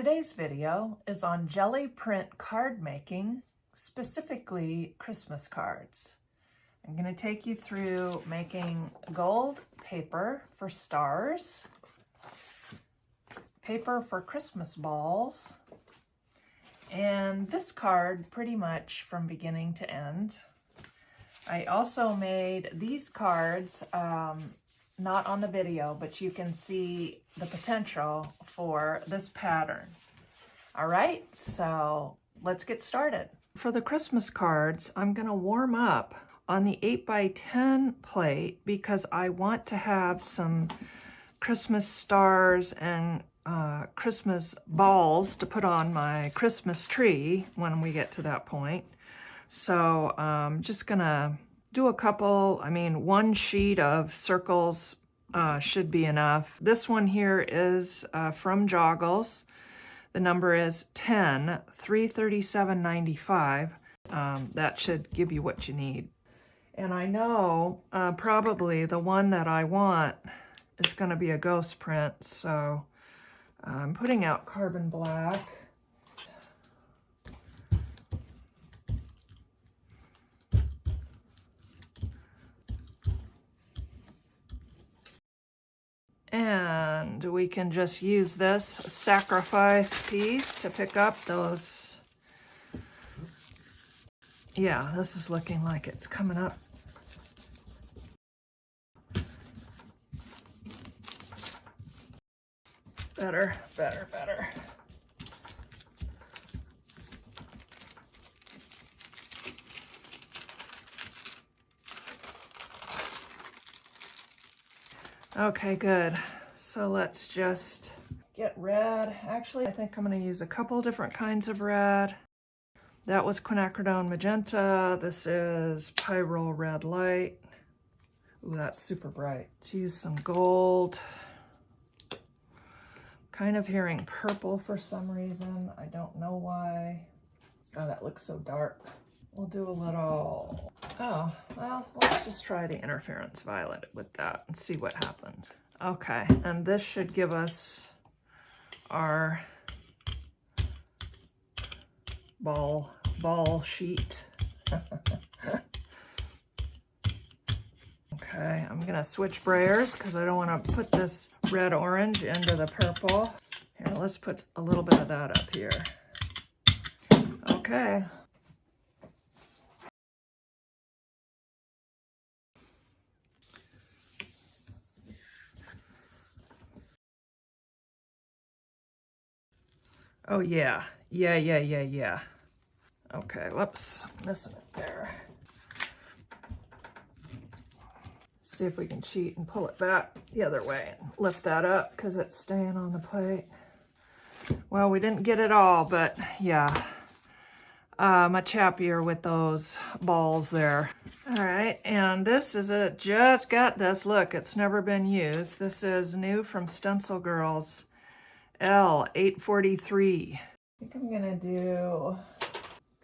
Today's video is on Gelli print card making, specifically Christmas cards. I'm going to take you through making gold paper for stars, paper for Christmas balls, and this card pretty much from beginning to end. I also made these cards, not on the video, but you can see the potential for this pattern. All right, so let's get started. For the Christmas cards, I'm gonna warm up on the 8x10 plate because I want to have some Christmas stars and Christmas balls to put on my Christmas tree when we get to that point. So I'm just gonna do a couple, one sheet of circles should be enough. This one here is from Joggles. The number is 10, 337.95. That should give you what you need. And I know probably the one that I want is gonna be a ghost print, so I'm putting out carbon black. And we can just use this sacrifice piece to pick up those. Yeah, this is looking like it's coming up. Better, better, better. Okay, good. So let's just get red. Actually, I think I'm going to use a couple different kinds of red. That was Quinacridone Magenta. This is Pyrrole Red Light. Ooh, that's super bright. Let's use some gold. Kind of hearing purple for some reason. I don't know why. Oh, that looks so dark. We'll do a little, oh, well, let's just try the interference violet with that and see what happens. Okay, and this should give us our ball sheet. Okay, I'm gonna switch Brayers because I don't want to put this red-orange into the purple. Here, let's put a little bit of that up here. Okay. Oh yeah, yeah. Okay, whoops, missing it there. See if we can cheat and pull it back the other way and lift that up because it's staying on the plate. Well, we didn't get it all, but yeah, much happier with those balls there. All right, and this is it. Just got this. Look, it's never been used. This is new from Stencil-Joggles. L843. I think I'm gonna do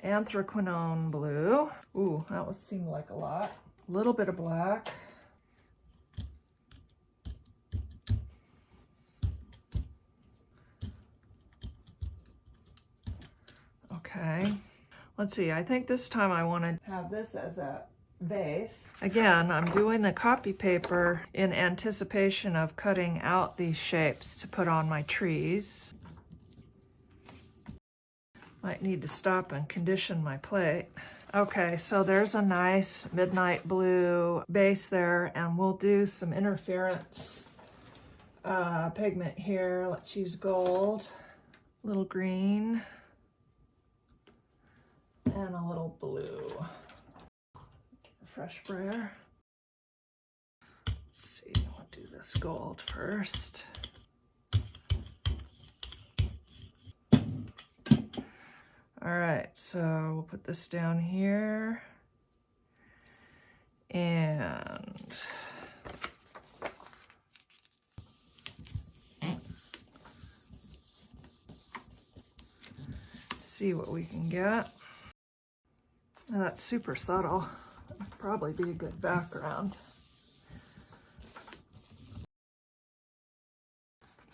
anthraquinone blue. Ooh, that would seem like a lot. A little bit of black. Okay, let's see. I think this time I want to have this as a base. Again, I'm doing the copy paper in anticipation of cutting out these shapes to put on my trees. Might need to stop and condition my plate. Okay, so there's a nice midnight blue base there, and we'll do some interference pigment here. Let's use gold, a little green, and a little blue. Fresh Brayer. Let's see, we'll do this gold first. All right, so we'll put this down here. And see what we can get. Now that's super subtle. That'd probably be a good background.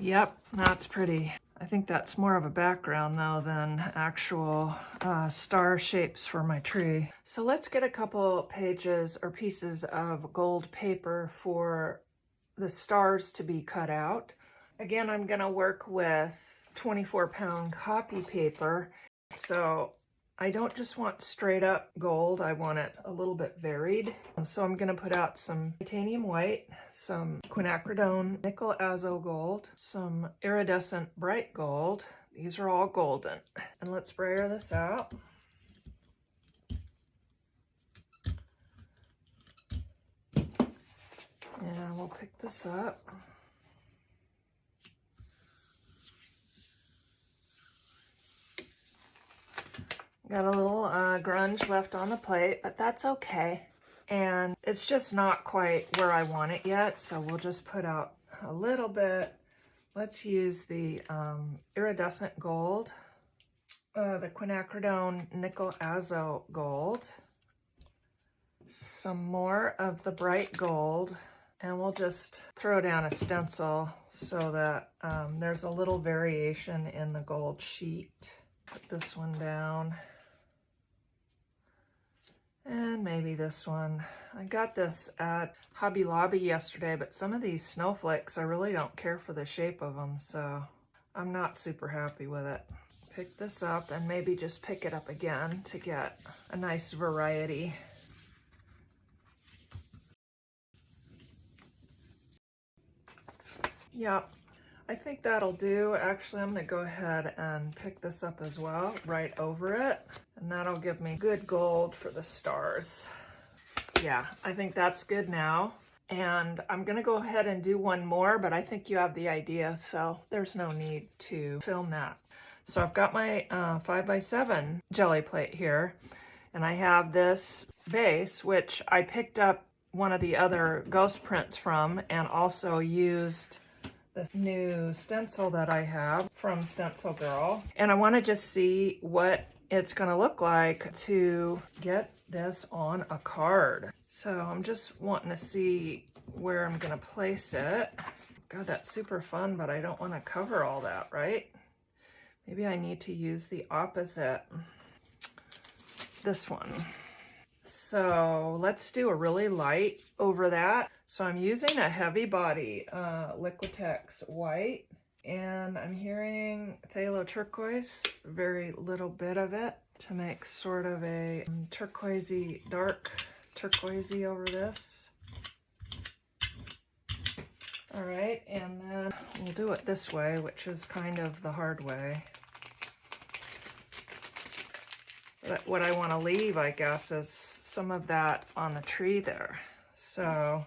Yep, that's pretty. I think that's more of a background though than actual star shapes for my tree. So let's get a couple pages or pieces of gold paper for the stars to be cut out. Again, I'm gonna work with 24-pound copy paper. So I don't just want straight up gold, I want it a little bit varied. So I'm gonna put out some titanium white, some Quinacridone nickel azo gold, some iridescent bright gold. These are all golden. And let's brayer this out. And we'll pick this up. Got a little grunge left on the plate, but that's okay. And it's just not quite where I want it yet, so we'll just put out a little bit. Let's use the iridescent gold, the Quinacridone nickel azo gold, some more of the bright gold, and we'll just throw down a stencil so that there's a little variation in the gold sheet. Put this one down. And maybe this one. I got this at Hobby Lobby yesterday, but some of these snowflakes, I really don't care for the shape of them, so I'm not super happy with it. Pick this up and maybe just pick it up again to get a nice variety. Yep, I think that'll do. Actually, I'm gonna go ahead and pick this up as well, right over it. And that'll give me good gold for the stars. Yeah, I think that's good now. And I'm gonna go ahead and do one more, but I think you have the idea, so there's no need to film that. So I've got my 5x7 jelly plate here, and I have this base, which I picked up one of the other ghost prints from, and also used this new stencil that I have from Stencil Girl. And I wanna just see what it's gonna look like to get this on a card. So I'm just wanting to see where I'm gonna place it. God, that's super fun, but I don't wanna cover all that, right? Maybe I need to use the opposite, this one. So let's do a really light over that. So I'm using a heavy body Liquitex white, and I'm hearing phthalo turquoise, very little bit of it, to make sort of a turquoisey, dark turquoisey over this. All right, and then we'll do it this way, which is kind of the hard way. But what I want to leave, I guess, is some of that on the tree there. So,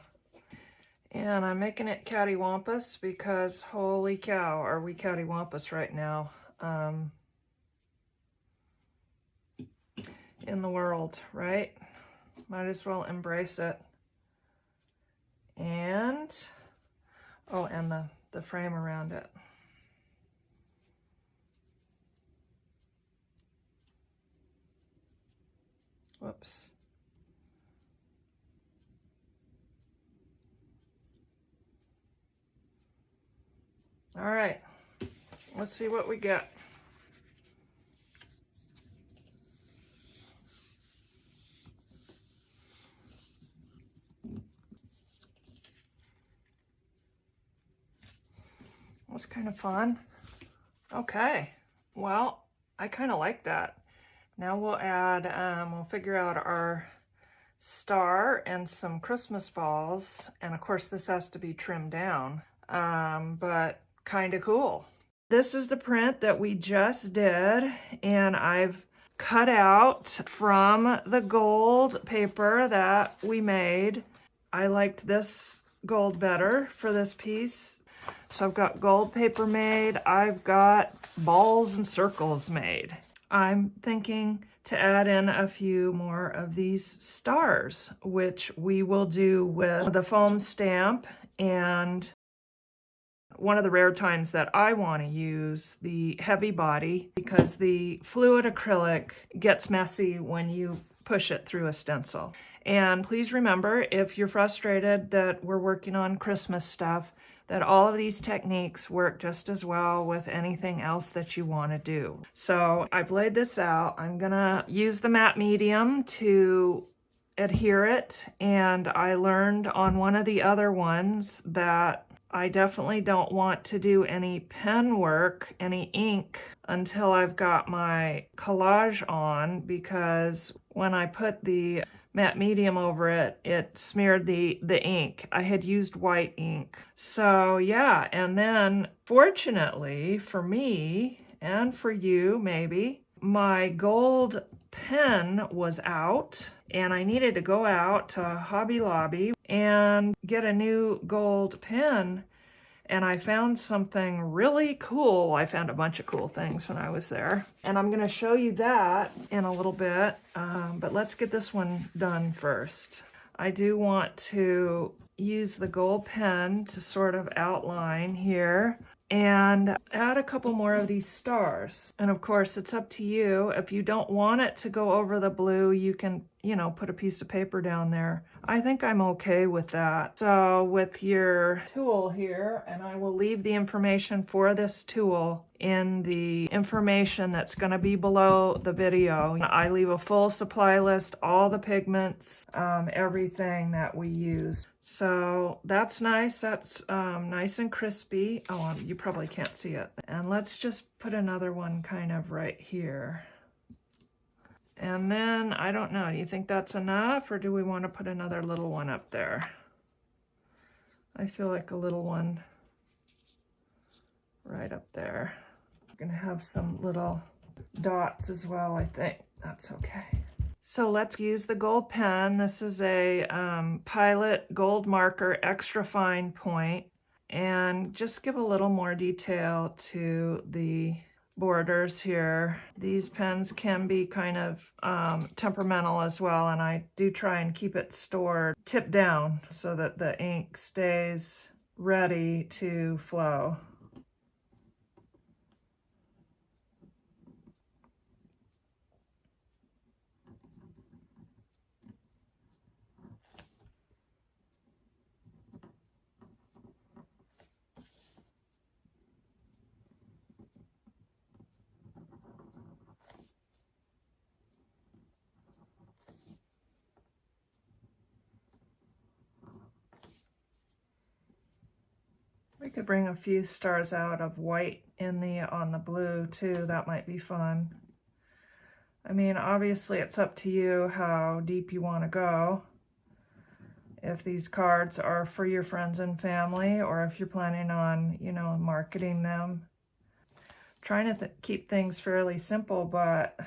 and I'm making it cattywampus because holy cow, are we cattywampus right now in the world, right? Might as well embrace it. And, oh, and the frame around it. Whoops. All right, let's see what we get. Was kind of fun. Okay, well, I kind of like that. Now we'll add, we'll figure out our star and some Christmas balls. And of course this has to be trimmed down, but kind of cool. This is the print that we just did, and I've cut out from the gold paper that we made. I liked this gold better for this piece. So I've got gold paper made. I've got balls and circles made. I'm thinking to add in a few more of these stars, which we will do with the foam stamp. And one of the rare times that I want to use the heavy body, because the fluid acrylic gets messy when you push it through a stencil. And please remember, if you're frustrated that we're working on Christmas stuff, that all of these techniques work just as well with anything else that you want to do. So I've laid this out. I'm gonna use the matte medium to adhere it, and I learned on one of the other ones that I definitely don't want to do any pen work, any ink, until I've got my collage on, because when I put the matte medium over it, it smeared the ink. I had used white ink. So yeah, and then fortunately for me, and for you maybe, my gold pen was out, and I needed to go out to Hobby Lobby and get a new gold pen, and I found something really cool. I found a bunch of cool things when I was there, and I'm gonna show you that in a little bit, but let's get this one done first. I do want to use the gold pen to sort of outline here and add a couple more of these stars. And of course, it's up to you. If you don't want it to go over the blue, you can, you know, put a piece of paper down there. I think I'm okay with that. So with your tool here, and I will leave the information for this tool in the information that's going to be below the video. I leave a full supply list, all the pigments, everything that we use. So that's nice. That's nice and crispy. Oh, you probably can't see it. And let's just put another one kind of right here. And then, I don't know, do you think that's enough, or do we want to put another little one up there? I feel like a little one right up there. I'm going to have some little dots as well, I think. That's okay. So let's use the gold pen. This is a Pilot Gold Marker Extra Fine Point, and just give a little more detail to the borders here. These pens can be kind of temperamental as well, and I do try and keep it stored tip down so that the ink stays ready to flow. We could bring a few stars out of white on the blue too. That might be fun. I mean, obviously it's up to you how deep you want to go. If these cards are for your friends and family, or if you're planning on, you know, marketing them. Trying to keep things fairly simple, but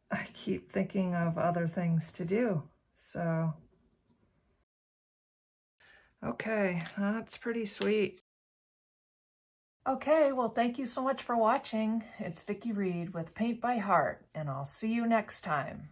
I keep thinking of other things to do. So okay, that's pretty sweet. Okay, well, thank you so much for watching. It's Vicki Reed with Paint by Heart, and I'll see you next time.